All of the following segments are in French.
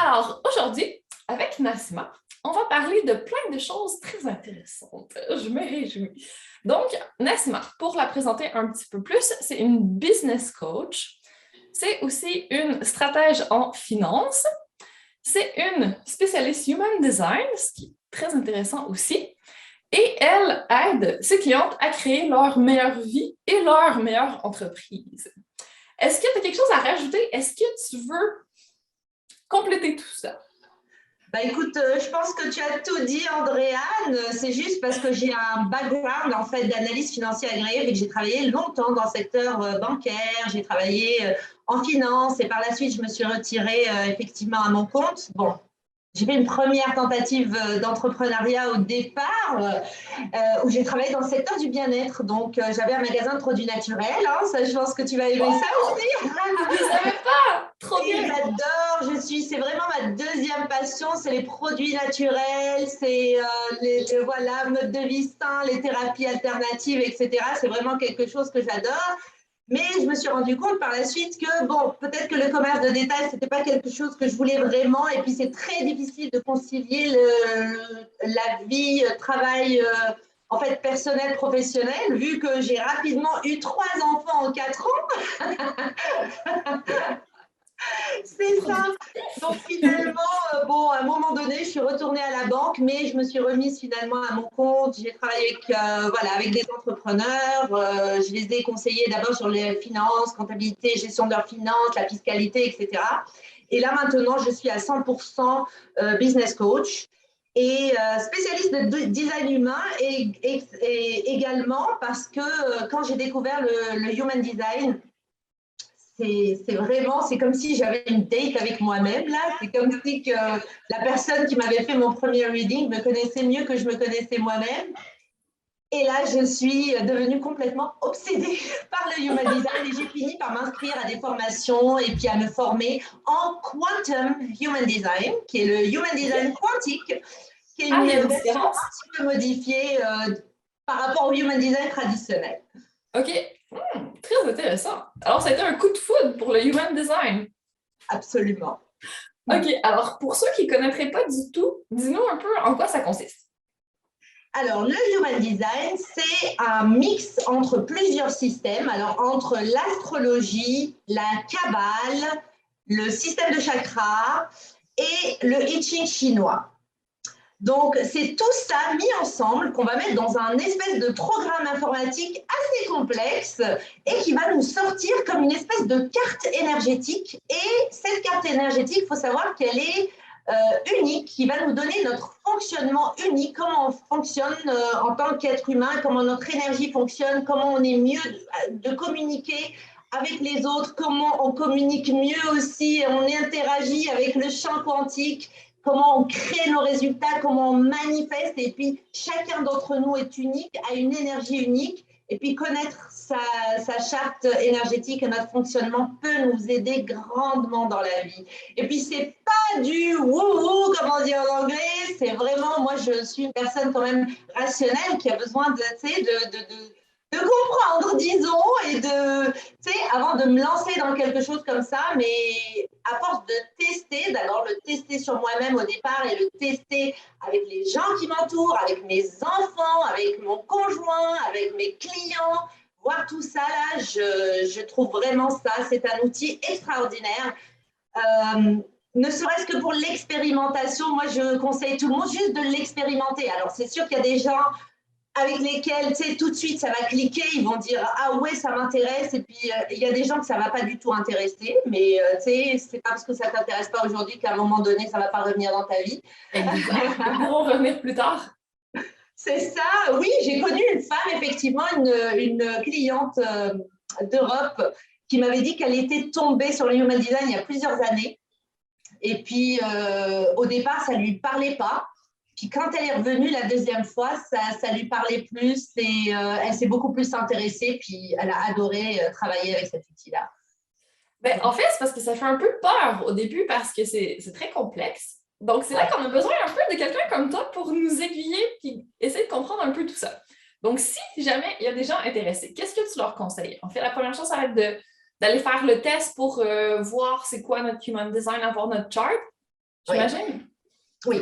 Alors, aujourd'hui, avec Nassima, on va parler de plein de choses très intéressantes. Je me réjouis. Donc, Nassima, pour la présenter un petit peu plus, c'est une business coach. C'est aussi une stratège en finance. C'est une spécialiste human design, ce qui est très intéressant aussi. Et elle aide ses clientes à créer leur meilleure vie et leur meilleure entreprise. Est-ce que tu as quelque chose à rajouter? Est-ce que tu veux compléter tout ça? Écoute, je pense que tu as tout dit, Andréane. C'est juste parce que j'ai un background en fait d'analyse financière agréée et que j'ai travaillé longtemps dans le secteur bancaire. J'ai travaillé en finance et par la suite, je me suis retirée effectivement à mon compte. Bon, j'ai fait une première tentative d'entrepreneuriat au départ où j'ai travaillé dans le secteur du bien-être. Donc, j'avais un magasin de produits naturels. Hein, ça, je pense que tu vas aimer ça aussi. Je ne savais pas! Trop Et bien! j'adore, c'est vraiment ma deuxième passion, c'est les produits naturels, c'est voilà, mode de vie sain, les thérapies alternatives, etc. C'est vraiment quelque chose que j'adore. Mais je me suis rendu compte par la suite que, bon, peut-être que le commerce de détail, ce n'était pas quelque chose que je voulais vraiment. Et puis, c'est très difficile de concilier la vie, travail, en fait, personnel, professionnel, vu que j'ai rapidement eu 3 enfants en 4 ans. C'est ça. Donc finalement, bon, à un moment donné, je suis retournée à la banque, mais je me suis remise finalement à mon compte. J'ai travaillé avec des entrepreneurs. Je les ai conseillés d'abord sur les finances, comptabilité, gestion de leurs finances, la fiscalité, etc. Et là maintenant, je suis à 100% business coach et spécialiste de design humain et également parce que quand j'ai découvert le human design, c'est comme si j'avais une date avec moi-même là. C'est comme si que la personne qui m'avait fait mon premier reading me connaissait mieux que je me connaissais moi-même. Et là, je suis devenue complètement obsédée par le human design et j'ai fini par m'inscrire à des formations et puis à me former en quantum human design, qui est le human design quantique, qui est une version un petit peu modifiée par rapport au human design traditionnel. OK. Très intéressant. Alors, ça a été un coup de foudre pour le human design. Absolument. OK. Alors, pour ceux qui ne connaîtraient pas du tout, dis-nous un peu en quoi ça consiste. Alors, le human design, c'est un mix entre plusieurs systèmes. Alors, entre l'astrologie, la kabbale, le système de chakras et le I Ching chinois. Donc, c'est tout ça mis ensemble qu'on va mettre dans un espèce de programme informatique assez complexe et qui va nous sortir comme une espèce de carte énergétique. Et cette carte énergétique, il faut savoir qu'elle est unique, qui va nous donner notre fonctionnement unique, comment on fonctionne en tant qu'être humain, comment notre énergie fonctionne, comment on est mieux de communiquer avec les autres, comment on communique mieux aussi, on interagit avec le champ quantique, comment on crée nos résultats, comment on manifeste. Et puis, chacun d'entre nous est unique, a une énergie unique. Et puis, connaître sa charte énergétique et notre fonctionnement peut nous aider grandement dans la vie. Et puis, c'est pas du wouhou, comme on dit en anglais. C'est vraiment, moi, je suis une personne quand même rationnelle qui a besoin de comprendre, disons, et avant de me lancer dans quelque chose comme ça, mais à force de tester, d'abord le tester sur moi-même au départ et le tester avec les gens qui m'entourent, avec mes enfants, avec mon conjoint, avec mes clients, voir tout ça, là, je trouve vraiment ça, c'est un outil extraordinaire. Ne serait-ce que pour l'expérimentation, moi, je conseille tout le monde juste de l'expérimenter. Alors, c'est sûr qu'il y a des gens avec lesquels, tu sais, tout de suite, ça va cliquer, ils vont dire « Ah ouais, ça m'intéresse » et puis il y a des gens que ça ne va pas du tout intéresser, mais tu sais, c'est pas parce que ça ne t'intéresse pas aujourd'hui qu'à un moment donné, ça ne va pas revenir dans ta vie. Exact. Ils pourront revenir plus tard. C'est ça, oui, j'ai connu une femme, effectivement, une cliente d'Europe qui m'avait dit qu'elle était tombée sur le Human Design il y a plusieurs années. Et puis, au départ, ça ne lui parlait pas. Puis quand elle est revenue la deuxième fois, ça lui parlait plus et elle s'est beaucoup plus intéressée. Puis elle a adoré travailler avec cet outil-là. Ben, en fait, c'est parce que ça fait un peu peur au début parce que c'est très complexe. Donc, c'est là qu'on a besoin un peu de quelqu'un comme toi pour nous aiguiller et essayer de comprendre un peu tout ça. Donc, si jamais il y a des gens intéressés, qu'est-ce que tu leur conseilles? En fait, la première chose, ça va être d'aller faire le test pour voir c'est quoi notre human design, avoir notre chart. j'imagine? Oui,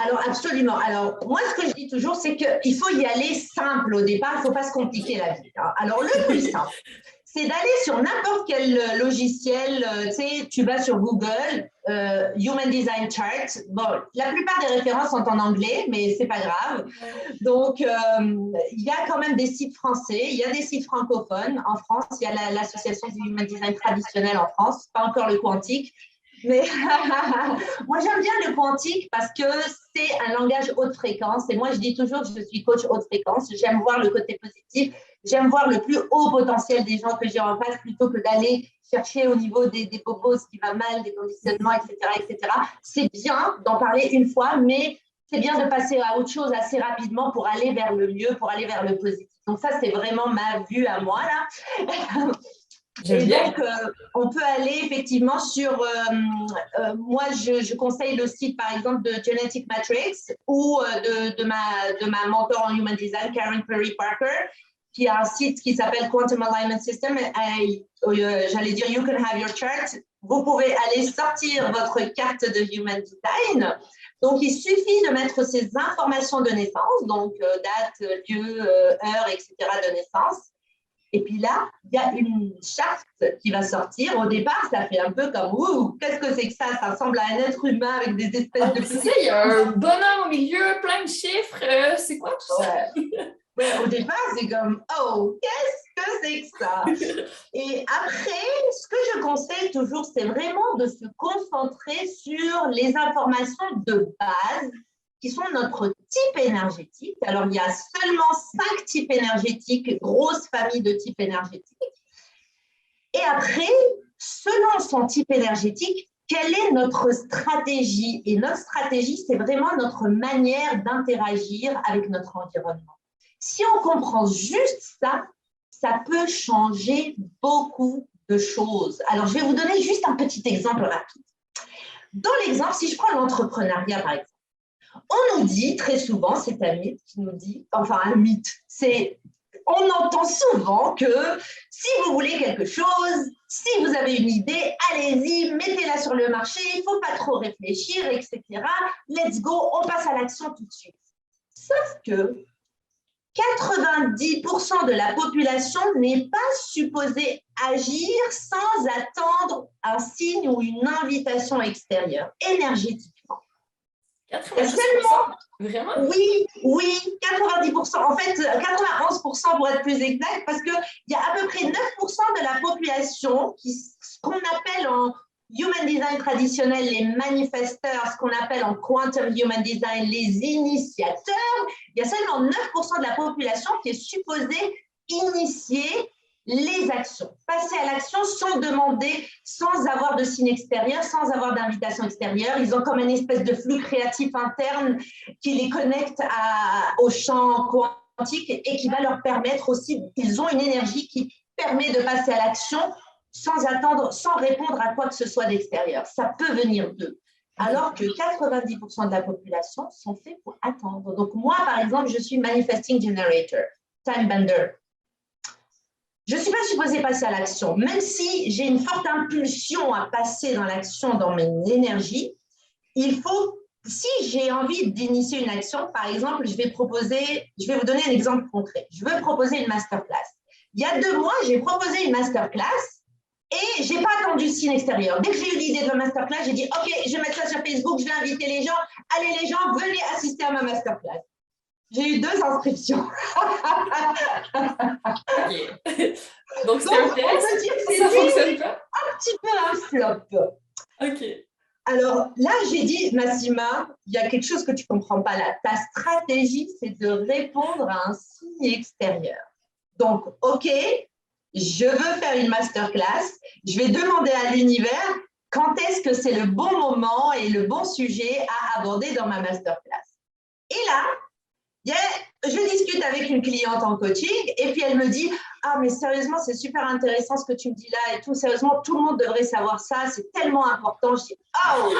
alors absolument. Alors, moi, ce que je dis toujours, c'est qu'il faut y aller simple au départ, il ne faut pas se compliquer la vie. Alors, le plus simple, c'est d'aller sur n'importe quel logiciel, tu sais, tu vas sur Google, Human Design Chart. Bon, la plupart des références sont en anglais, mais ce n'est pas grave. Donc, il y a quand même des sites français, il y a des sites francophones. En France, il y a l'association du Human Design traditionnel en France, pas encore le quantique. Mais moi, j'aime bien le quantique parce que c'est un langage haute fréquence. Et moi, je dis toujours que je suis coach haute fréquence. J'aime voir le côté positif. J'aime voir le plus haut potentiel des gens que j'ai en face plutôt que d'aller chercher au niveau des popos ce qui va mal, des conditionnements, etc., etc. C'est bien d'en parler une fois, mais c'est bien de passer à autre chose assez rapidement pour aller vers le mieux, pour aller vers le positif. Donc ça, c'est vraiment ma vue à moi, là. Et donc, on peut aller effectivement sur, moi, je conseille le site, par exemple, de Genetic Matrix ou de ma mentor en Human Design, Karen Perry Parker, qui a un site qui s'appelle Quantum Alignment System. J'allais dire, you can have your chart. Vous pouvez aller sortir votre carte de Human Design. Donc, il suffit de mettre ces informations de naissance, donc date, lieu, heure, etc. de naissance. Et puis là, il y a une charte qui va sortir. Au départ, ça fait un peu comme « Ouh, qu'est-ce que c'est que ça ?» Ça ressemble à un être humain avec des espèces de... C'est ça, il y a un bonhomme au milieu, plein de chiffres. C'est quoi tout ça? Ouais, au départ, c'est comme « Oh, qu'est-ce que c'est que ça ?» Et après, ce que je conseille toujours, c'est vraiment de se concentrer sur les informations de base qui sont notre type énergétique. Alors, il y a seulement 5 types énergétiques, grosse famille de types énergétiques. Et après, selon son type énergétique, quelle est notre stratégie? Et notre stratégie, c'est vraiment notre manière d'interagir avec notre environnement. Si on comprend juste ça, ça peut changer beaucoup de choses. Alors, je vais vous donner juste un petit exemple rapide. Dans l'exemple, si je prends l'entrepreneuriat, par exemple, on nous dit très souvent, c'est un mythe qui nous dit, enfin un mythe, on entend souvent que si vous voulez quelque chose, si vous avez une idée, allez-y, mettez-la sur le marché, il ne faut pas trop réfléchir, etc. Let's go, on passe à l'action tout de suite. Sauf que 90% de la population n'est pas supposée agir sans attendre un signe ou une invitation extérieure, énergétiquement. 90%? Vraiment? Oui, 90%. En fait, 91% pour être plus exact, parce qu'il y a à peu près 9% de la population ce qu'on appelle en Human Design traditionnel les manifesteurs, ce qu'on appelle en Quantum Human Design les initiateurs. Il y a seulement 9% de la population qui est supposée initier les actions, passer à l'action sans demander, sans avoir de signe extérieur, sans avoir d'invitation extérieure. Ils ont comme une espèce de flux créatif interne qui les connecte au champ quantique et qui va leur permettre aussi, ils ont une énergie qui permet de passer à l'action sans attendre, sans répondre à quoi que ce soit d'extérieur. Ça peut venir d'eux. Alors que 90% de la population sont faits pour attendre. Donc moi, par exemple, je suis Manifesting Generator, Time Bender. Je ne suis pas supposée passer à l'action, même si j'ai une forte impulsion à passer dans l'action, dans mes énergies. Il faut, si j'ai envie d'initier une action, par exemple, je vais vous donner un exemple concret. Je veux proposer une masterclass. Il y a 2 mois, j'ai proposé une masterclass et je n'ai pas attendu le signe extérieur. Dès que j'ai eu l'idée de la masterclass, j'ai dit « Ok, je vais mettre ça sur Facebook, je vais inviter les gens. Allez les gens, venez assister à ma masterclass. » J'ai eu 2 inscriptions. Okay. Donc, c'est un test? Ça fonctionne pas? Un petit peu un flop. OK. Alors là, j'ai dit, Massima, il y a quelque chose que tu ne comprends pas là. Ta stratégie, c'est de répondre à un signe extérieur. Donc, OK, je veux faire une masterclass. Je vais demander à l'univers quand est-ce que c'est le bon moment et le bon sujet à aborder dans ma masterclass. Et là, je discute avec une cliente en coaching et puis elle me dit « Ah, mais sérieusement, c'est super intéressant ce que tu me dis là et tout. Sérieusement, tout le monde devrait savoir ça. C'est tellement important. » Je dis « Oh,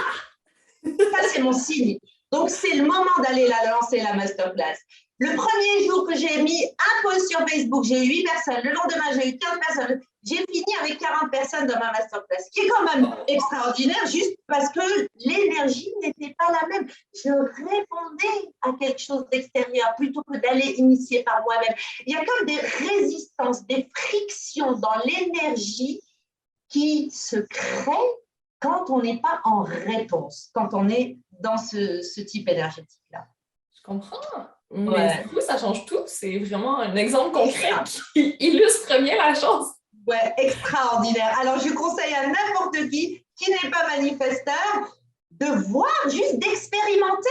ça, c'est mon signe. » Donc, c'est le moment d'aller lancer la masterclass. Le premier jour que j'ai mis un post sur Facebook, j'ai eu 8 personnes. Le lendemain, j'ai eu 15 personnes. j'ai fini avec 40 personnes dans ma masterclass, ce qui est quand même extraordinaire, juste parce que l'énergie n'était pas la même. Je répondais à quelque chose d'extérieur plutôt que d'aller initier par moi-même. Il y a comme des résistances, des frictions dans l'énergie qui se créent quand on n'est pas en réponse, quand on est dans ce type énergétique-là. Je comprends. Mais du coup, ça change tout. C'est vraiment un exemple concret qui illustre bien la chose. Ouais, extraordinaire. Alors, je conseille à n'importe qui n'est pas manifesteur de voir, juste d'expérimenter.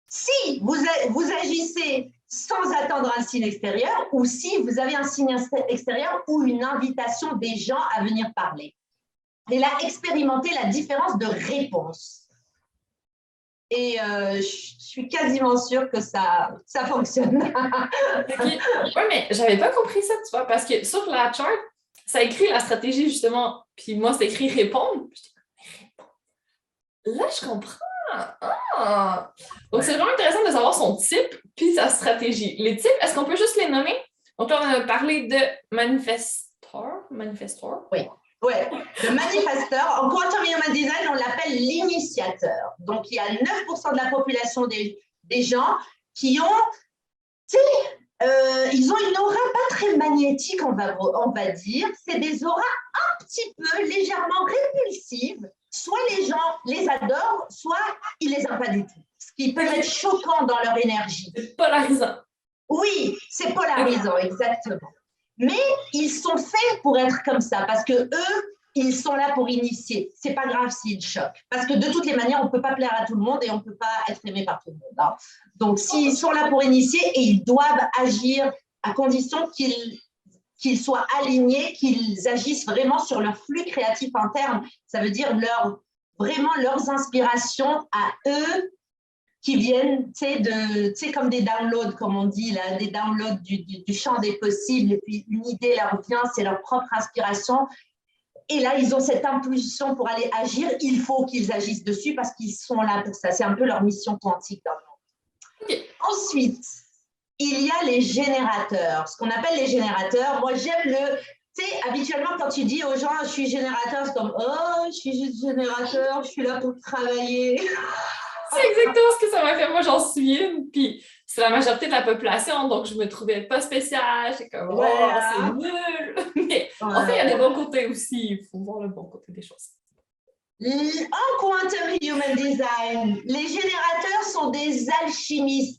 Si vous agissez sans attendre un signe extérieur ou si vous avez un signe extérieur ou une invitation des gens à venir parler. Et là, expérimenter la différence de réponse. Et je suis quasiment sûre que ça fonctionne. Okay. Oui, mais j'avais pas compris ça, tu vois, parce que sur la chart, ça écrit la stratégie, justement, puis moi, c'est écrit répondre. Là, je comprends. Ah! Donc, c'est vraiment intéressant de savoir son type puis sa stratégie. Les types, est-ce qu'on peut juste les nommer? Donc là, on a parlé de manifestor. Oui. Ouais, le manifesteur, en Quantum Human Design, on l'appelle l'initiateur. Donc, il y a 9% de la population des gens qui ont, tu sais, ils ont une aura pas très magnétique, on va dire. C'est des auras un petit peu légèrement répulsives. Soit les gens les adorent, soit ils les aiment pas du tout. Ce qui peut être choquant dans leur énergie. C'est polarisant. Oui, c'est polarisant, exactement. Mais ils sont faits pour être comme ça, parce que eux, ils sont là pour initier. C'est pas grave s'ils choquent, parce que de toutes les manières, on peut pas plaire à tout le monde et on peut pas être aimé par tout le monde. Hein. Donc, s'ils sont là pour initier, et ils doivent agir à condition qu'ils soient alignés, qu'ils agissent vraiment sur leur flux créatif interne. Ça veut dire vraiment leurs inspirations à eux qui viennent, tu sais, comme des downloads, comme on dit, là, des downloads du champ des possibles, et puis une idée leur vient, c'est leur propre inspiration, et là, ils ont cette impulsion pour aller agir, il faut qu'ils agissent dessus parce qu'ils sont là pour ça, c'est un peu leur mission quantique dans le monde. Okay. Ensuite, il y a les générateurs, ce qu'on appelle les générateurs. Moi, j'aime tu sais, habituellement, quand tu dis aux gens, je suis générateur, c'est comme, oh, je suis juste générateur, je suis là pour travailler. C'est exactement ce que ça m'a fait. Moi, j'en suis une, puis c'est la majorité de la population, donc je me trouvais pas spéciale. C'est comme, oh, c'est nul. Mais en fait, il y a des bons côtés aussi. Il faut voir le bon côté des choses. En Quantum Human Design, les générateurs sont des alchimistes.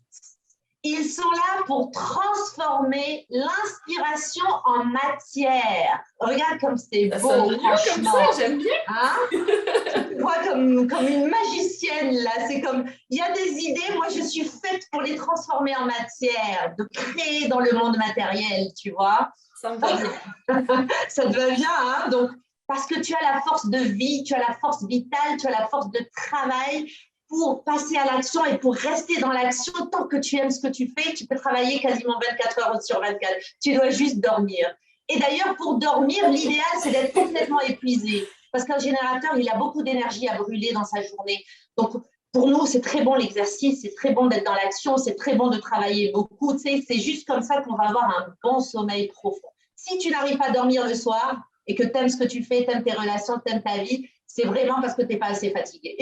Ils sont là pour transformer l'inspiration en matière. Regarde comme c'est beau. Ça sonne comme ça, j'aime bien. Hein? Tu vois comme une magicienne, là. C'est comme, il y a des idées, moi, je suis faite pour les transformer en matière, de créer dans le monde matériel, tu vois. Ça me va bien. Ça te va bien, hein? Donc, parce que tu as la force de vie, tu as la force vitale, tu as la force de travail, pour passer à l'action et pour rester dans l'action, tant que tu aimes ce que tu fais, tu peux travailler quasiment 24 heures sur 24. Tu dois juste dormir. Et d'ailleurs, pour dormir, l'idéal, c'est d'être complètement épuisé. Parce qu'un générateur, il a beaucoup d'énergie à brûler dans sa journée. Donc, pour nous, c'est très bon l'exercice, c'est très bon d'être dans l'action, c'est très bon de travailler beaucoup. Tu sais, c'est juste comme ça qu'on va avoir un bon sommeil profond. Si tu n'arrives pas à dormir le soir et que tu aimes ce que tu fais, tu aimes tes relations, tu aimes ta vie, c'est vraiment parce que tu n'es pas assez fatigué.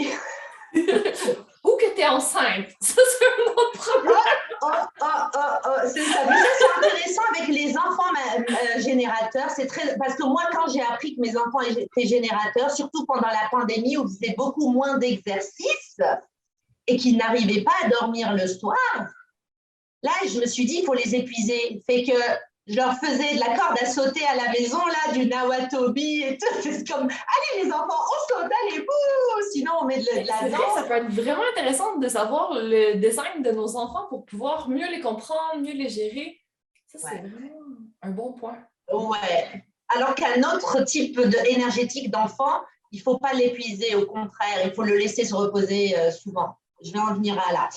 Ou que tu es enceinte. Ça, c'est un autre problème. C'est ça. Mais ça, c'est intéressant avec les enfants générateurs. C'est très... Parce que moi, quand j'ai appris que mes enfants étaient générateurs, surtout pendant la pandémie où ils faisaient beaucoup moins d'exercices et qu'ils n'arrivaient pas à dormir le soir, là, je me suis dit, il faut les épuiser. Fait que je leur faisais de la corde à sauter à la maison, là, du Nawatobi et tout. C'est comme, allez les enfants, on saute, allez, bouh! Sinon, on met de la danse. Ça peut être vraiment intéressant de savoir le design de nos enfants pour pouvoir mieux les comprendre, mieux les gérer. Ça, c'est vraiment un bon point. Ouais. Alors qu'un autre type énergétique d'enfant, il ne faut pas l'épuiser, au contraire, il faut le laisser se reposer souvent. Je vais en venir à là.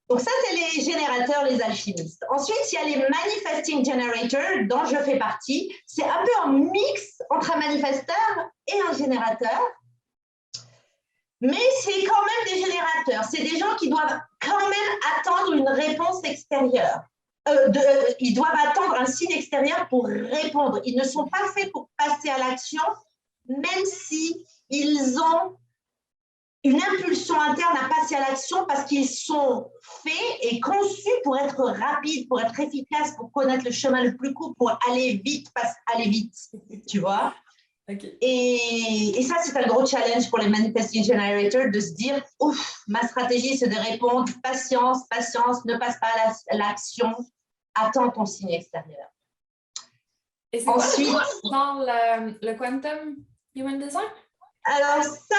Donc ça, c'est les générateurs, les alchimistes. Ensuite, il y a les manifesting generators, dont je fais partie. C'est un peu un mix entre un manifesteur et un générateur. Mais c'est quand même des générateurs. C'est des gens qui doivent quand même attendre une réponse extérieure. ils doivent attendre un signe extérieur pour répondre. Ils ne sont pas faits pour passer à l'action, même si ils ont une impulsion interne à passer à l'action parce qu'ils sont faits et conçus pour être rapides, pour être efficaces, pour connaître le chemin le plus court, pour aller vite, tu vois. Okay. Et ça, c'est un gros challenge pour les Manifesting Generators de se dire, ouf, ma stratégie, c'est de répondre, patience, ne passe pas à l'action, attends ton signe extérieur. Et c'est ensuite quoi dans le Quantum Human Design? Alors ça,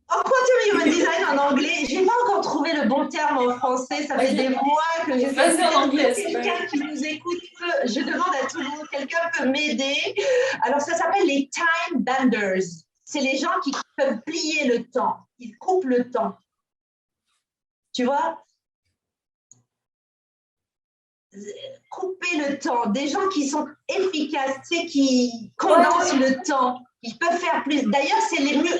en Quantum Human Design en anglais, je n'ai pas encore trouvé le bon terme en français. Ça fait des mois que je fais en anglais. Quelqu'un qui nous écoute, je demande à tout le monde, quelqu'un peut m'aider. Alors, ça s'appelle les time benders. C'est les gens qui peuvent plier le temps. Ils coupent le temps. Tu vois? Couper le temps. Des gens qui sont efficaces, tu sais, qui condensent le temps. Ils peuvent faire plus. D'ailleurs,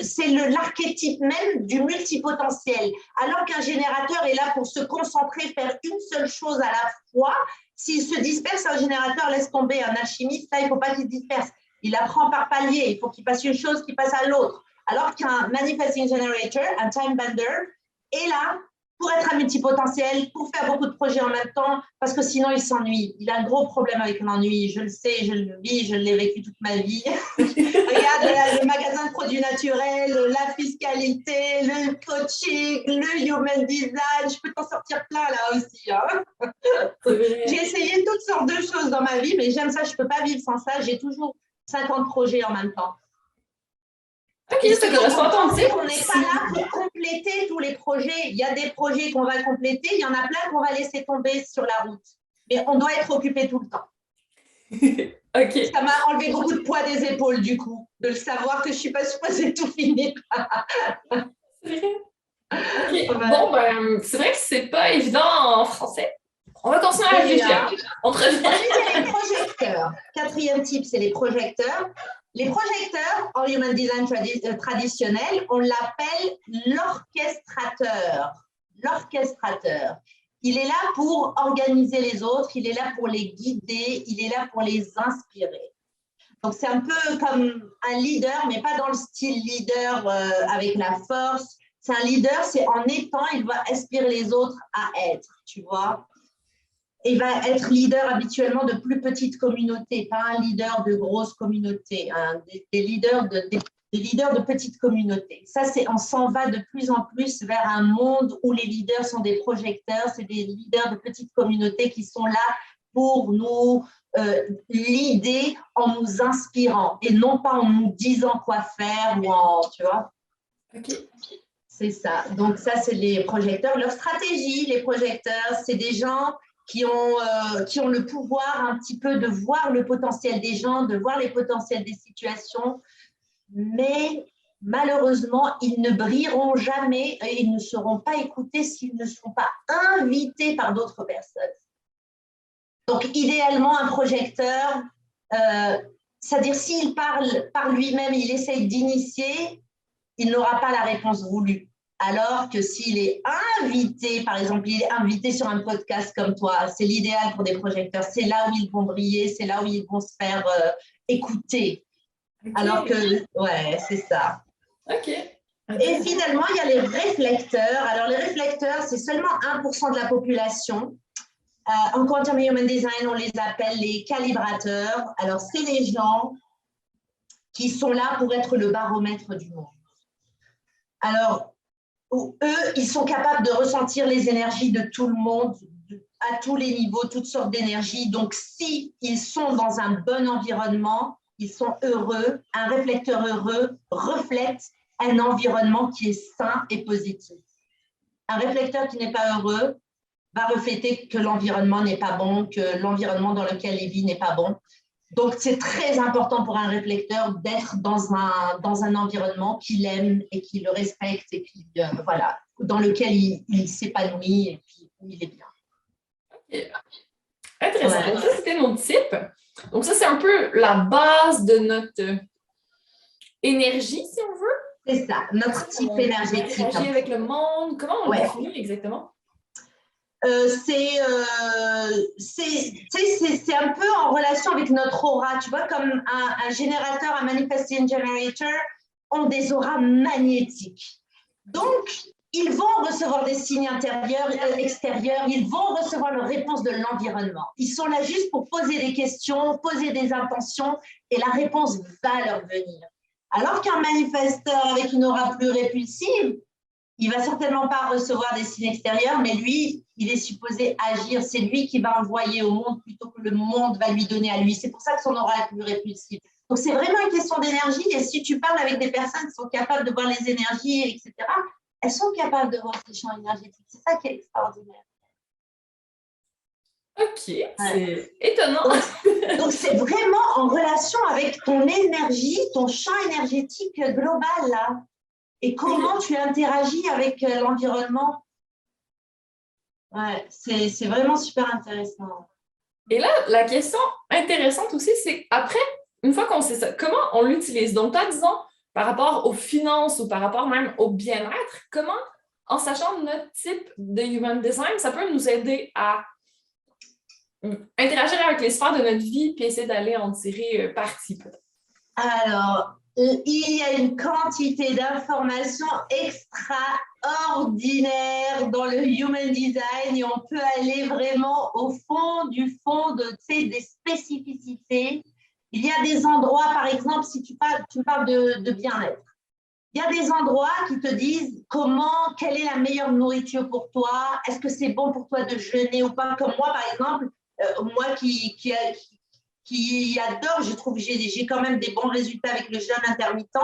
c'est l'archétype même du multipotentiel. Alors qu'un générateur est là pour se concentrer, faire une seule chose à la fois, s'il se disperse, un générateur laisse tomber. Un alchimiste, là, il ne faut pas qu'il se disperse. Il apprend par palier. Il faut qu'il passe une chose, qu'il passe à l'autre. Alors qu'un manifesting generator, un time bender, est là pour être un multipotentiel, pour faire beaucoup de projets en même temps, parce que sinon, il s'ennuie. Il a un gros problème avec l'ennui. Je le sais, je le vis, je l'ai vécu toute ma vie. Regarde le magasin de produits naturels, la fiscalité, le coaching, le human design. Je peux t'en sortir plein là aussi. Hein. J'ai essayé toutes sortes de choses dans ma vie, mais j'aime ça. Je ne peux pas vivre sans ça. J'ai toujours 50 projets en même temps. Ok, ça correspond à ton type. On n'est pas là pour compléter tous les projets. Il y a des projets qu'on va compléter, il y en a plein qu'on va laisser tomber sur la route. Mais on doit être occupé tout le temps. Okay. Ça m'a enlevé beaucoup de poids des épaules, du coup, de le savoir que je ne suis pas supposée tout finir. Okay. Bon, c'est vrai que c'est pas évident en français. On va continuer à réfléchir. Ensuite, il y a les projecteurs. Quatrième type, c'est les projecteurs. Les projecteurs, en Human Design traditionnel, on l'appelle l'orchestrateur. L'orchestrateur. Il est là pour organiser les autres, il est là pour les guider, il est là pour les inspirer. Donc, c'est un peu comme un leader, mais pas dans le style leader avec la force. C'est un leader, c'est en étant, il va inspirer les autres à être, tu vois. Il va être leader habituellement de plus petites communautés, pas un leader de grosses communautés, hein, des leaders de petites communautés. Ça, on s'en va de plus en plus vers un monde où les leaders sont des projecteurs, c'est des leaders de petites communautés qui sont là pour nous leader en nous inspirant et non pas en nous disant quoi faire ou tu vois. Ok. C'est ça. Donc ça, c'est les projecteurs. Leur stratégie, les projecteurs, c'est des gens qui ont le pouvoir un petit peu de voir le potentiel des gens, de voir les potentiels des situations, mais malheureusement, ils ne brilleront jamais et ils ne seront pas écoutés s'ils ne sont pas invités par d'autres personnes. Donc, idéalement, un projecteur, c'est-à-dire s'il parle par lui-même, il essaye d'initier, il n'aura pas la réponse voulue. Alors que s'il est invité, par exemple, il est invité sur un podcast comme toi, c'est l'idéal pour des projecteurs. C'est là où ils vont briller, c'est là où ils vont se faire écouter. Okay. Alors que, ouais, c'est ça. OK. Et finalement, il y a les réflecteurs. Alors, les réflecteurs, c'est seulement 1% de la population. En Quantum Human Design, on les appelle les calibrateurs. Alors, c'est les gens qui sont là pour être le baromètre du monde. Alors, eux, ils sont capables de ressentir les énergies de tout le monde, à tous les niveaux, toutes sortes d'énergies. Donc, s'ils sont dans un bon environnement, ils sont heureux. Un réflecteur heureux reflète un environnement qui est sain et positif. Un réflecteur qui n'est pas heureux va refléter que l'environnement n'est pas bon, que l'environnement dans lequel il vit n'est pas bon. Donc, c'est très important pour un réflecteur d'être dans un environnement qu'il aime et qui le respecte et qui, voilà, dans lequel il s'épanouit et puis où il est bien. Okay. Intéressant. Ouais. Donc, ça, c'était nos types. Donc, ça, c'est un peu la base de notre énergie, si on veut. C'est ça, notre type énergétique. Interagir avec le monde. Comment on le définit exactement? c'est un peu en relation avec notre aura. Tu vois, comme un générateur, un manifesting generator ont des auras magnétiques. Donc, ils vont recevoir des signes extérieurs, ils vont recevoir leur réponse de l'environnement. Ils sont là juste pour poser des questions, poser des intentions, et la réponse va leur venir. Alors qu'un manifesteur avec une aura plus répulsive, il ne va certainement pas recevoir des signes extérieurs, mais lui, il est supposé agir. C'est lui qui va envoyer au monde plutôt que le monde va lui donner à lui. C'est pour ça que son aura est plus répulsive. Donc, c'est vraiment une question d'énergie. Et si tu parles avec des personnes qui sont capables de voir les énergies, etc., elles sont capables de voir ces champs énergétiques. C'est ça qui est extraordinaire. OK, c'est étonnant. Donc, c'est vraiment en relation avec ton énergie, ton champ énergétique global, là. Et comment tu interagis avec l'environnement. Ouais, c'est vraiment super intéressant. Et là, la question intéressante aussi, c'est après, une fois qu'on sait ça, comment on l'utilise? Donc, toi, disons, par rapport aux finances ou par rapport même au bien-être, comment, en sachant notre type de human design, ça peut nous aider à interagir avec les sphères de notre vie puis essayer d'aller en tirer parti, peut-être? Alors, il y a une quantité d'informations extraordinaires dans le human design et on peut aller vraiment au fond du fond des spécificités. Il y a des endroits, par exemple, si tu parles de bien-être, il y a des endroits qui te disent quelle est la meilleure nourriture pour toi, est-ce que c'est bon pour toi de jeûner ou pas, comme moi, par exemple, moi qui adore, je trouve que j'ai quand même des bons résultats avec le jeûne intermittent,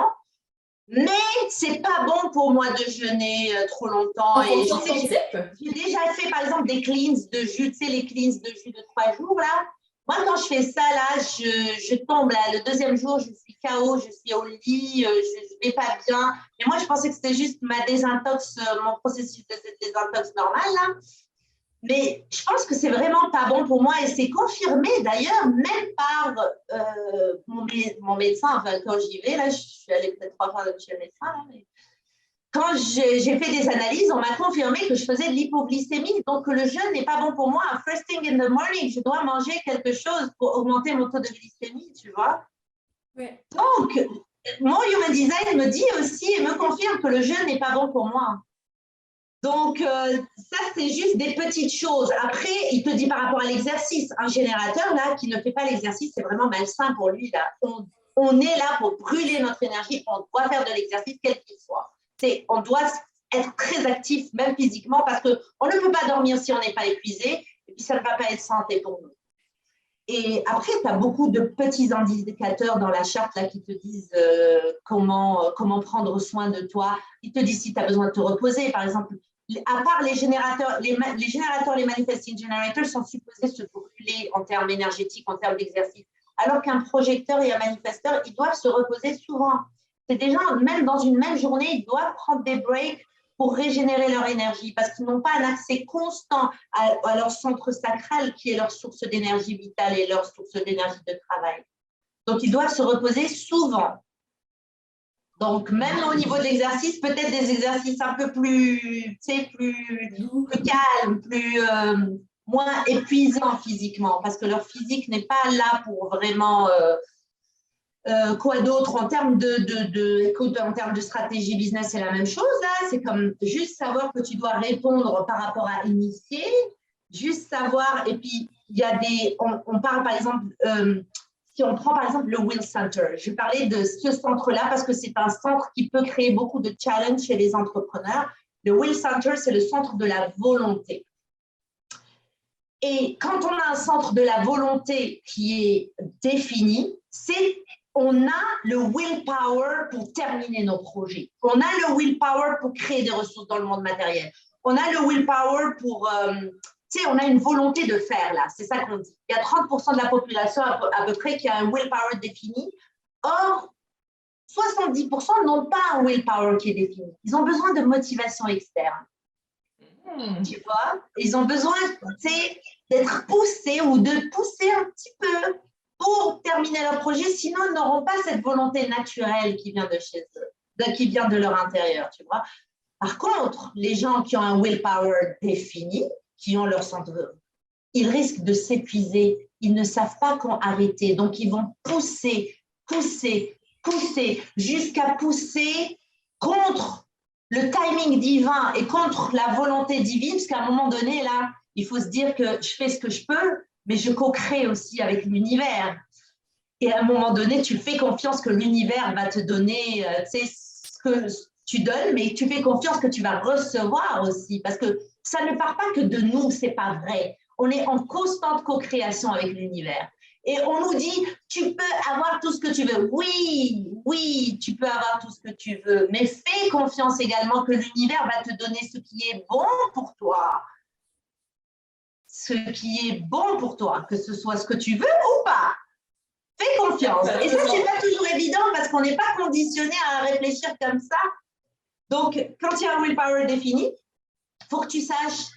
mais c'est pas bon pour moi de jeûner trop longtemps. Et je sais que j'ai déjà fait par exemple des cleans de jus, tu sais, les cleans de jus de 3 jours là. Moi, quand je fais ça là, je tombe là. Le deuxième jour, je suis KO, je suis au lit, je vais pas bien. Mais moi, je pensais que c'était juste ma désintox, mon processus de cette désintox normale là. Mais je pense que c'est vraiment pas bon pour moi et c'est confirmé d'ailleurs même par mon médecin. Enfin, quand j'y vais, là, je suis allée peut-être 3 fois chez le médecin. Là, mais quand j'ai fait des analyses, on m'a confirmé que je faisais de l'hypoglycémie. Donc, que le jeûne n'est pas bon pour moi. First thing in the morning, je dois manger quelque chose pour augmenter mon taux de glycémie, tu vois. Oui. Donc, mon human design me dit aussi et me confirme que le jeûne n'est pas bon pour moi. Donc, ça, c'est juste des petites choses. Après, il te dit par rapport à l'exercice. Un générateur, là, qui ne fait pas l'exercice, c'est vraiment malsain pour lui. Là. On est là pour brûler notre énergie. On doit faire de l'exercice, quel qu'il soit. On doit être très actif, même physiquement, parce qu'on ne peut pas dormir si on n'est pas épuisé. Et puis, ça ne va pas être santé pour nous. Et après, tu as beaucoup de petits indicateurs dans la charte là, qui te disent comment prendre soin de toi. Ils te disent si tu as besoin de te reposer. Par exemple, à part les générateurs, les manifesting generators sont supposés se brûler en termes énergétiques, en termes d'exercice. Alors qu'un projecteur et un manifesteur, ils doivent se reposer souvent. C'est des gens, même dans une même journée, ils doivent prendre des breaks pour régénérer leur énergie parce qu'ils n'ont pas un accès constant à leur centre sacral qui est leur source d'énergie vitale et leur source d'énergie de travail. Donc, ils doivent se reposer souvent. Donc, même au niveau de l'exercice, peut-être des exercices un peu plus calmes, moins épuisants physiquement parce que leur physique n'est pas là pour vraiment… quoi d'autre en termes en termes de stratégie business, c'est la même chose là. C'est comme juste savoir que tu dois répondre par rapport à initier, juste savoir. Et puis il y a on parle par exemple si on prend par exemple le Will Center. Je parlais de ce centre-là parce que c'est un centre qui peut créer beaucoup de challenges chez les entrepreneurs. Le Will Center, c'est le centre de la volonté. Et quand on a un centre de la volonté qui est défini, on a le willpower pour terminer nos projets. On a le willpower pour créer des ressources dans le monde matériel. On a le willpower pour… on a une volonté de faire, là. C'est ça qu'on dit. Il y a 30% de la population à peu près qui a un willpower défini. Or, 70% n'ont pas un willpower qui est défini. Ils ont besoin de motivation externe. Tu vois? Ils ont besoin, d'être poussés ou de pousser un petit peu pour terminer leur projet, sinon ils n'auront pas cette volonté naturelle qui vient de chez eux, qui vient de leur intérieur, tu vois. Par contre, les gens qui ont un willpower défini, qui ont leur centre, ils risquent de s'épuiser. Ils ne savent pas quand arrêter. Donc, ils vont pousser jusqu'à pousser contre le timing divin et contre la volonté divine, parce qu'à un moment donné, là, il faut se dire que je fais ce que je peux, mais je co-crée aussi avec l'univers. Et à un moment donné, tu fais confiance que l'univers va te donner ce que tu donnes, mais tu fais confiance que tu vas recevoir aussi, parce que ça ne part pas que de nous, c'est pas vrai. On est en constante co-création avec l'univers. Et on nous dit, tu peux avoir tout ce que tu veux. Oui, tu peux avoir tout ce que tu veux, mais fais confiance également que l'univers va te donner ce qui est bon pour toi. Ce qui est bon pour toi, que ce soit ce que tu veux ou pas. Fais confiance. Et ça, c'est pas toujours évident parce qu'on n'est pas conditionné à réfléchir comme ça. Donc, quand il y a un willpower défini, il faut que tu saches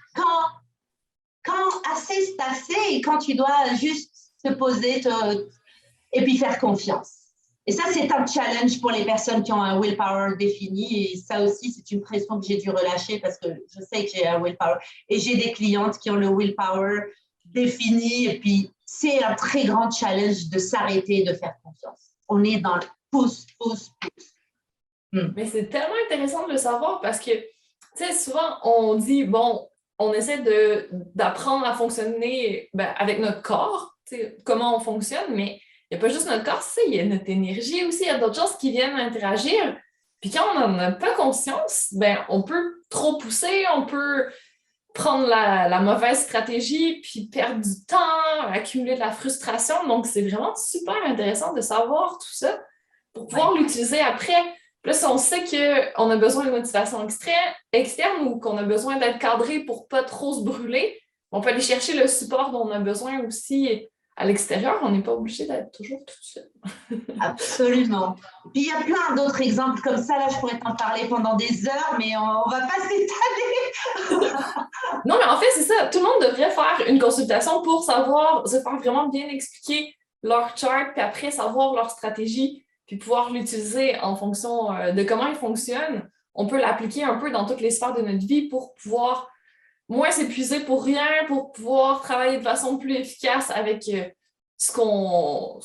quand assez c'est assez et quand tu dois juste te poser et puis faire confiance. Et ça, c'est un challenge pour les personnes qui ont un willpower défini. Et ça aussi, c'est une pression que j'ai dû relâcher parce que je sais que j'ai un willpower. Et j'ai des clientes qui ont le willpower défini. Et puis, c'est un très grand challenge de s'arrêter et de faire confiance. On est dans le pouce. Mais c'est tellement intéressant de le savoir parce que, tu sais, souvent, on dit, bon, on essaie d'apprendre à fonctionner avec notre corps, tu sais, comment on fonctionne, mais il n'y a pas juste notre corps, il y a notre énergie aussi, il y a d'autres choses qui viennent interagir. Puis quand on n'en a pas conscience, on peut trop pousser, on peut prendre la mauvaise stratégie, puis perdre du temps, accumuler de la frustration. Donc, c'est vraiment super intéressant de savoir tout ça pour pouvoir l'utiliser après. Puis là, si on sait qu'on a besoin de motivation externe ou qu'on a besoin d'être cadré pour ne pas trop se brûler, on peut aller chercher le support dont on a besoin aussi à l'extérieur. On n'est pas obligé d'être toujours tout seul. Absolument. Puis il y a plein d'autres exemples comme ça. Là, je pourrais t'en parler pendant des heures, mais on ne va pas s'étaler. Non, mais en fait, c'est ça. Tout le monde devrait faire une consultation pour savoir, se faire vraiment bien expliquer leur chart, puis après savoir leur stratégie, puis pouvoir l'utiliser en fonction de comment il fonctionne. On peut l'appliquer un peu dans toutes les sphères de notre vie pour pouvoir moins s'épuiser pour rien, pour pouvoir travailler de façon plus efficace avec ce qu'on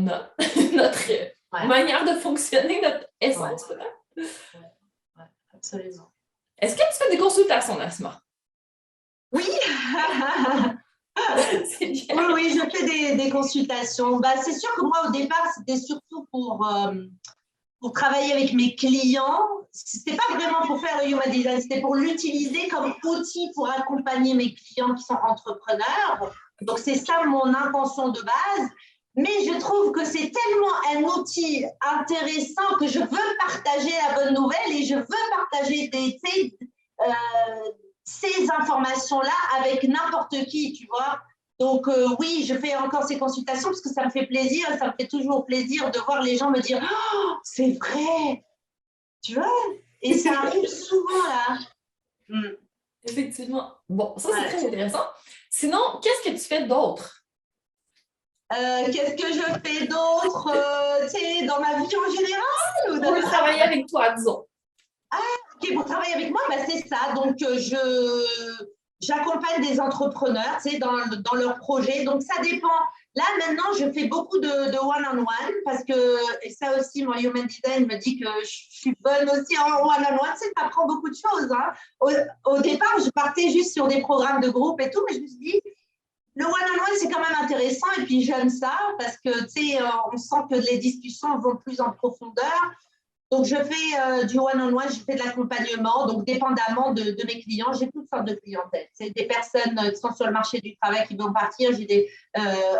a, notre manière de fonctionner, notre essence peut-être. Ouais, absolument. Est-ce que tu fais des consultations, Nasma? Oui. Oui, je fais des consultations. C'est sûr que moi, au départ, c'était surtout pour travailler avec mes clients. Ce n'était pas vraiment pour faire le Human Design, c'était pour l'utiliser comme outil pour accompagner mes clients qui sont entrepreneurs. Donc, c'est ça mon intention de base. Mais je trouve que c'est tellement un outil intéressant que je veux partager la bonne nouvelle et je veux partager ces informations-là avec n'importe qui, tu vois. Donc, oui, je fais encore ces consultations parce que ça me fait plaisir, ça me fait toujours plaisir de voir les gens me dire « Oh, c'est vrai !» Tu vois? Et ça arrive souvent, là. Effectivement. Bon, ça, c'est très intéressant. Sinon, qu'est-ce que tu fais d'autre? Qu'est-ce que je fais d'autre dans ma vie en général ou pour travailler avec toi, disons. Ah, ok, pour travailler avec moi, c'est ça. Donc, j'accompagne des entrepreneurs dans leurs projets. Donc, ça dépend. Là, maintenant, je fais beaucoup de one-on-one parce que et ça aussi, mon Human Design me dit que je suis bonne aussi en one-on-one. Tu apprends beaucoup de choses. Hein. Au départ, je partais juste sur des programmes de groupe et tout, mais je me suis dit, le one-on-one, c'est quand même intéressant et puis j'aime ça parce que, on sent que les discussions vont plus en profondeur. Donc, je fais du one-on-one, je fais de l'accompagnement. Donc, dépendamment de mes clients, j'ai toutes sortes de clientèle. C'est des personnes qui sont sur le marché du travail qui vont partir. J'ai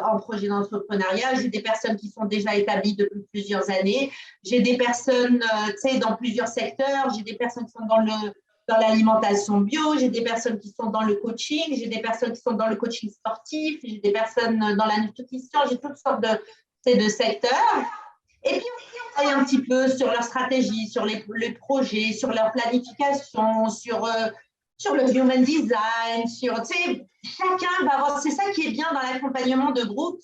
en projet d'entrepreneuriat. J'ai des personnes qui sont déjà établies depuis plusieurs années. J'ai des personnes, dans plusieurs secteurs. J'ai des personnes qui sont dans l'alimentation bio. J'ai des personnes qui sont dans le coaching. J'ai des personnes qui sont dans le coaching sportif. J'ai des personnes dans la nutrition. J'ai toutes sortes de secteurs. Et puis aussi, on travaille un petit peu sur leur stratégie, sur les projets, sur leur planification, sur le human design, chacun va avoir, c'est ça qui est bien dans l'accompagnement de groupe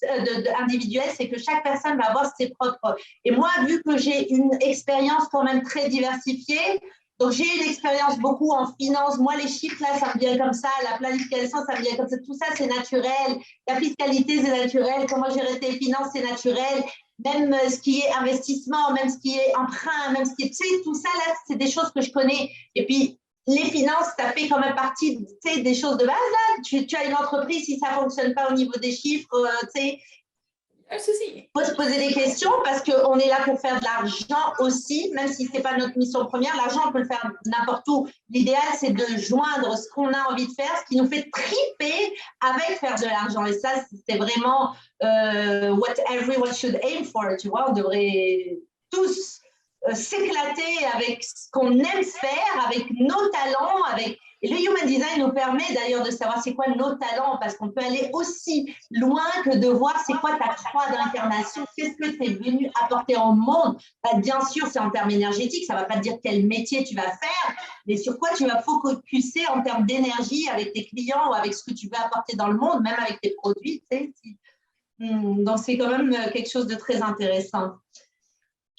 individuel, c'est que chaque personne va avoir ses propres. Et moi, vu que j'ai une expérience quand même très diversifiée, Donc, j'ai une expérience beaucoup en finance. Moi, les chiffres, là, ça me vient comme ça. La planification, ça me vient comme ça. Tout ça, c'est naturel. La fiscalité, c'est naturel. Comment gérer tes finances, c'est naturel. Même ce qui est investissement, même ce qui est emprunt, même ce qui est… Tu sais, tout ça, là, c'est des choses que je connais. Et puis, les finances, ça fait quand même partie, tu sais, des choses de base. Là. Tu as une entreprise, si ça ne fonctionne pas au niveau des chiffres, tu sais… Un souci. Il faut se poser des questions parce qu'on est là pour faire de l'argent aussi, même si ce n'est pas notre mission première. L'argent, on peut le faire n'importe où. L'idéal, c'est de joindre ce qu'on a envie de faire, ce qui nous fait triper avec faire de l'argent. Et ça, c'est vraiment what everyone should aim for. Tu vois, on devrait tous s'éclater avec ce qu'on aime faire, avec nos talents, avec… Et le Human Design nous permet d'ailleurs de savoir c'est quoi nos talents, parce qu'on peut aller aussi loin que de voir c'est quoi ta croix d'incarnation, qu'est-ce que tu es venu apporter au monde. Bah, bien sûr, c'est en termes énergétiques, ça ne va pas te dire quel métier tu vas faire, mais sur quoi tu vas focuser en termes d'énergie avec tes clients ou avec ce que tu veux apporter dans le monde, même avec tes produits. Tu sais. Donc, c'est quand même quelque chose de très intéressant.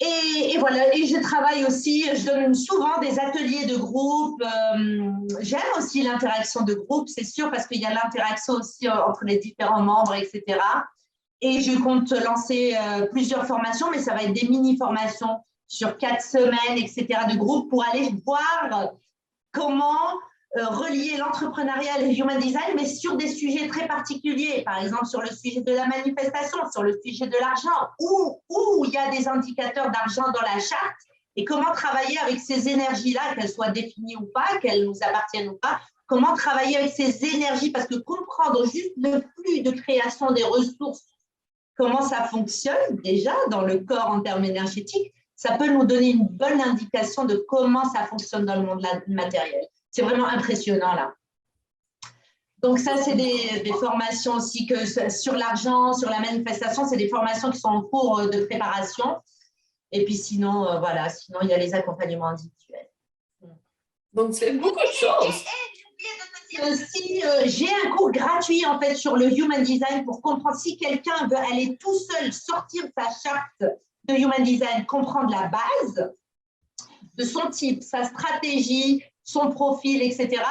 Et voilà, et je travaille aussi, je donne souvent des ateliers de groupe. J'aime aussi l'interaction de groupe, c'est sûr, parce qu'il y a l'interaction aussi entre les différents membres, etc. Et je compte lancer plusieurs formations, mais ça va être des mini-formations sur 4 semaines, etc. de groupe pour aller voir comment relier l'entrepreneuriat et le human design, mais sur des sujets très particuliers, par exemple sur le sujet de la manifestation, sur le sujet de l'argent, où il y a des indicateurs d'argent dans la charte, et comment travailler avec ces énergies-là, qu'elles soient définies ou pas, qu'elles nous appartiennent ou pas, comment travailler avec ces énergies, parce que comprendre juste le flux de création des ressources, comment ça fonctionne déjà dans le corps en termes énergétiques, ça peut nous donner une bonne indication de comment ça fonctionne dans le monde matériel. C'est vraiment impressionnant là. Donc ça, c'est des formations aussi que sur l'argent, sur la manifestation, c'est des formations qui sont en cours de préparation. Et puis sinon, voilà, sinon il y a les accompagnements individuels. Donc, tu fais beaucoup de choses. Aussi, j'ai un cours gratuit en fait sur le Human Design pour comprendre si quelqu'un veut aller tout seul sortir sa charte de Human Design, comprendre la base de son type, sa stratégie, son profil, etc.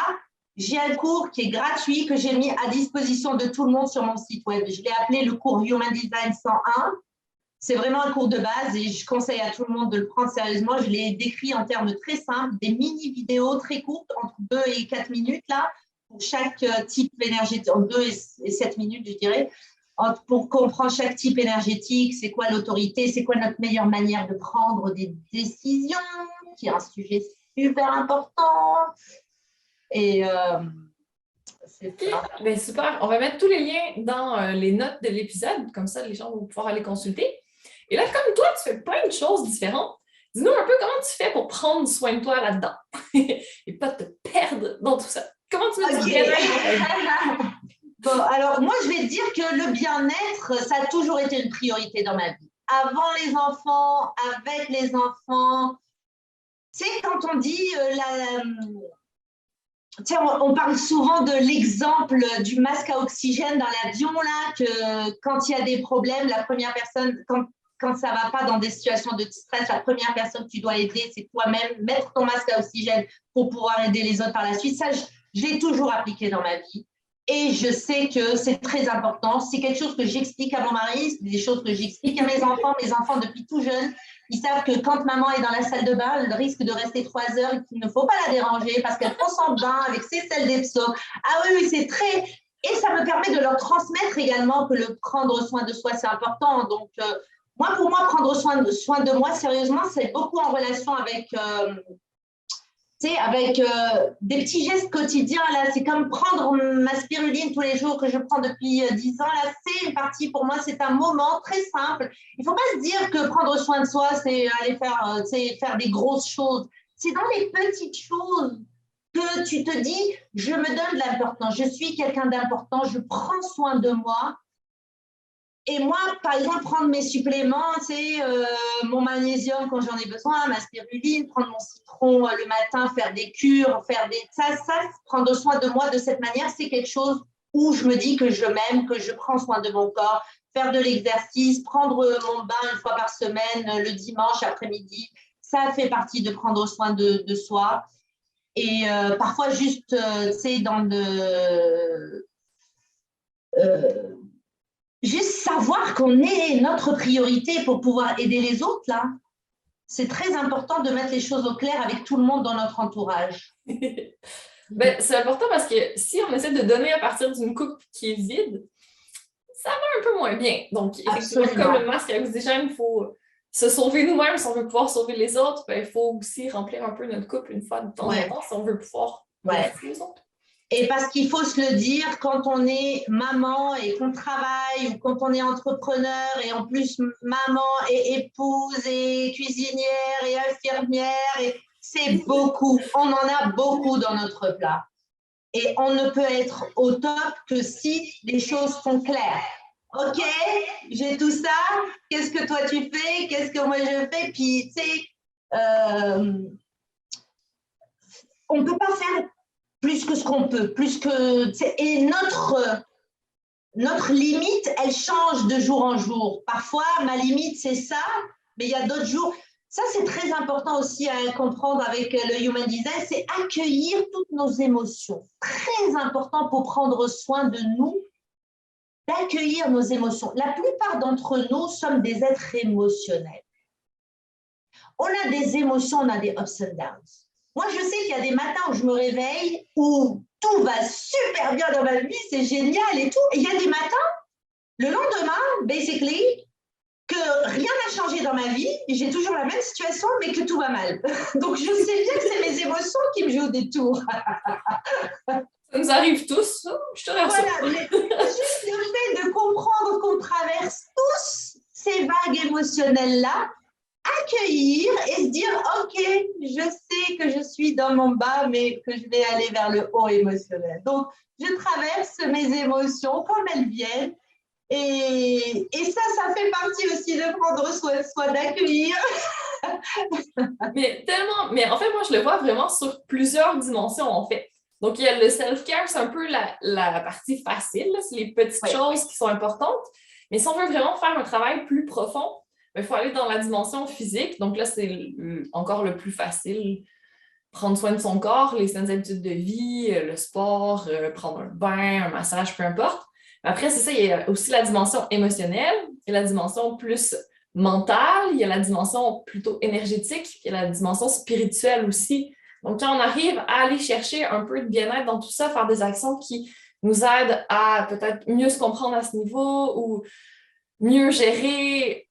J'ai un cours qui est gratuit que j'ai mis à disposition de tout le monde sur mon site web. Je l'ai appelé le cours Human Design 101. C'est vraiment un cours de base et je conseille à tout le monde de le prendre sérieusement. Je l'ai décrit en termes très simples, des mini-vidéos très courtes, entre 2 et 4 minutes, là, pour chaque type énergétique, en 2 et 7 minutes, je dirais, pour comprendre chaque type énergétique, c'est quoi l'autorité, c'est quoi notre meilleure manière de prendre des décisions, qui est un sujet super important. Et c'est ça. Bien, super. On va mettre tous les liens dans les notes de l'épisode, comme ça les gens vont pouvoir aller consulter. Et là, comme toi, tu fais plein de choses différentes. Dis-nous un peu comment tu fais pour prendre soin de toi là-dedans et pas te perdre dans tout ça. Comment tu mets du bien-être? Bon, alors moi, je vais te dire que le bien-être, ça a toujours été une priorité dans ma vie. Avant les enfants, avec les enfants. Tu sais, quand on dit tiens, on parle souvent de l'exemple du masque à oxygène dans l'avion, là, que quand il y a des problèmes, la première personne, quand ça ne va pas dans des situations de stress, la première personne que tu dois aider, c'est toi-même, mettre ton masque à oxygène pour pouvoir aider les autres par la suite. Ça, je l'ai toujours appliqué dans ma vie. Et je sais que c'est très important. C'est quelque chose que j'explique à mon mari, c'est des choses que j'explique à mes enfants depuis tout jeune. Ils savent que quand maman est dans la salle de bain, elle risque de rester 3 heures et qu'il ne faut pas la déranger parce qu'elle prend son bain avec ses sels d'Epsom. Ah oui, c'est très… Et ça me permet de leur transmettre également que le prendre soin de soi, c'est important. Donc, pour moi, prendre soin de moi, sérieusement, c'est beaucoup en relation avec… avec des petits gestes quotidiens, là, c'est comme prendre ma spiruline tous les jours que je prends depuis 10 ans, là, c'est une partie, pour moi, c'est un moment très simple. Il ne faut pas se dire que prendre soin de soi, c'est aller faire des grosses choses. C'est dans les petites choses que tu te dis, je me donne de l'importance, je suis quelqu'un d'important, je prends soin de moi. Et moi, par exemple, prendre mes suppléments, c'est mon magnésium quand j'en ai besoin, ma spiruline, prendre mon citron le matin, faire des cures, ça, prendre soin de moi de cette manière, c'est quelque chose où je me dis que je m'aime, que je prends soin de mon corps, faire de l'exercice, prendre mon bain 1 fois par semaine, le dimanche après-midi. ça fait partie de prendre soin de soi. Et parfois, juste, tu sais, juste savoir qu'on est notre priorité pour pouvoir aider les autres, là. C'est très important de mettre les choses au clair avec tout le monde dans notre entourage. Ben, c'est important parce que si on essaie de donner à partir d'une coupe qui est vide, ça va un peu moins bien. Donc, effectivement, comme le masque à oxygène, il faut se sauver nous-mêmes si on veut pouvoir sauver les autres. Ben, il faut aussi remplir un peu notre coupe une fois de temps en temps si on veut pouvoir aider les autres. Et parce qu'il faut se le dire, quand on est maman et qu'on travaille, ou quand on est entrepreneur et en plus maman et épouse et cuisinière et infirmière, c'est beaucoup. On en a beaucoup dans notre plat. Et on ne peut être au top que si les choses sont claires. OK, j'ai tout ça. Qu'est-ce que toi tu fais? Qu'est-ce que moi je fais? Puis, tu sais, on ne peut pas faire plus que ce qu'on peut, et notre limite, elle change de jour en jour. Parfois, ma limite, c'est ça, mais il y a d'autres jours. Ça, c'est très important aussi à comprendre avec le Human Design, c'est accueillir toutes nos émotions. Très important pour prendre soin de nous, d'accueillir nos émotions. La plupart d'entre nous sommes des êtres émotionnels. On a des émotions, on a des ups and downs. Moi, je sais qu'il y a des matins où je me réveille, où tout va super bien dans ma vie, c'est génial et tout. Et il y a des matins, le lendemain, basically, que rien n'a changé dans ma vie, j'ai toujours la même situation, mais que tout va mal. Donc, je sais bien que c'est mes émotions qui me jouent des tours. Ça nous arrive tous, je te rassure. Voilà, mais juste le fait de comprendre qu'on traverse tous ces vagues émotionnelles-là, accueillir et se dire, OK, je sais que je suis dans mon bas, mais que je vais aller vers le haut émotionnel. Donc, je traverse mes émotions comme elles viennent. Et ça fait partie aussi de prendre soin de soi, d'accueillir. Mais tellement, mais en fait, moi, je le vois vraiment sur plusieurs dimensions, en fait. Donc, il y a le self-care, c'est un peu la partie facile, c'est les petites choses qui sont importantes. Mais si on veut vraiment faire un travail plus profond, il faut aller dans la dimension physique. Donc là, c'est encore le plus facile. Prendre soin de son corps, les saines habitudes de vie, le sport, prendre un bain, un massage, peu importe. Après, c'est ça, il y a aussi la dimension émotionnelle, il y a la dimension plus mentale, il y a la dimension plutôt énergétique, il y a la dimension spirituelle aussi. Donc, quand on arrive à aller chercher un peu de bien-être dans tout ça, faire des actions qui nous aident à peut-être mieux se comprendre à ce niveau ou mieux gérer,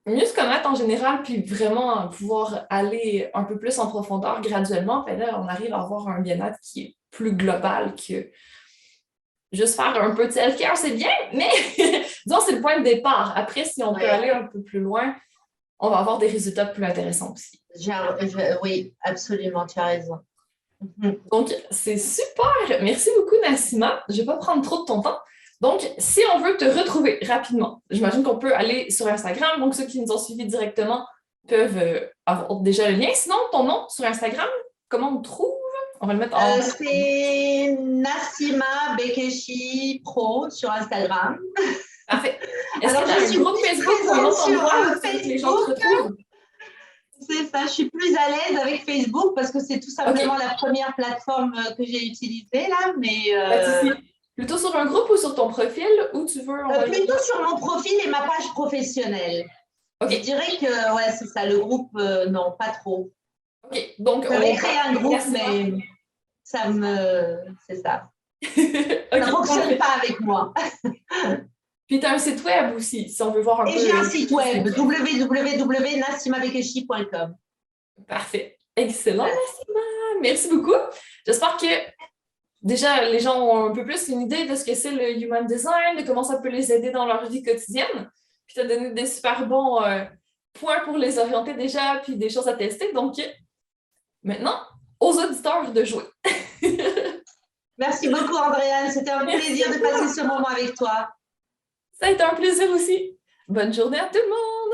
mieux se connaître en général, puis vraiment pouvoir aller un peu plus en profondeur graduellement, puis là, on arrive à avoir un bien-être qui est plus global que juste faire un peu de self-care, c'est bien, mais disons, c'est le point de départ. Après, si on peut aller un peu plus loin, on va avoir des résultats plus intéressants aussi. Oui, absolument, tu as raison. Donc, c'est super. Merci beaucoup, Nassima. Je ne vais pas prendre trop de ton temps. Donc, si on veut te retrouver rapidement, j'imagine qu'on peut aller sur Instagram. Donc, ceux qui nous ont suivis directement peuvent avoir déjà le lien. Sinon, ton nom sur Instagram, comment on te trouve? On va le mettre en... c'est Nassima Bekeshi Pro sur Instagram. Parfait. Est-ce que tu as un groupe Facebook ou un autre endroit où les gens te retrouvent? C'est ça, je suis plus à l'aise avec Facebook parce que c'est tout simplement la première plateforme que j'ai utilisée là, mais... Plutôt sur un groupe ou sur ton profil où tu veux? Plutôt sur mon profil et ma page professionnelle. Je dirais que, c'est ça, le groupe, non, pas trop. OK, donc... J'avais créé un groupe, mais c'est ça. Ça ne fonctionne pas avec moi. Puis tu as un site web aussi, si on veut voir un peu... Et j'ai un site web, www.nassimabekeshi.com. Parfait. Excellent, Nassima. Merci beaucoup. J'espère que déjà, les gens ont un peu plus une idée de ce que c'est le Human Design, de comment ça peut les aider dans leur vie quotidienne. Puis tu as donné des super bons points pour les orienter déjà, puis des choses à tester. Donc, maintenant, aux auditeurs de jouer. Merci beaucoup, Andréane. C'était un plaisir de passer ce moment avec toi. Ça a été un plaisir aussi. Bonne journée à tout le monde!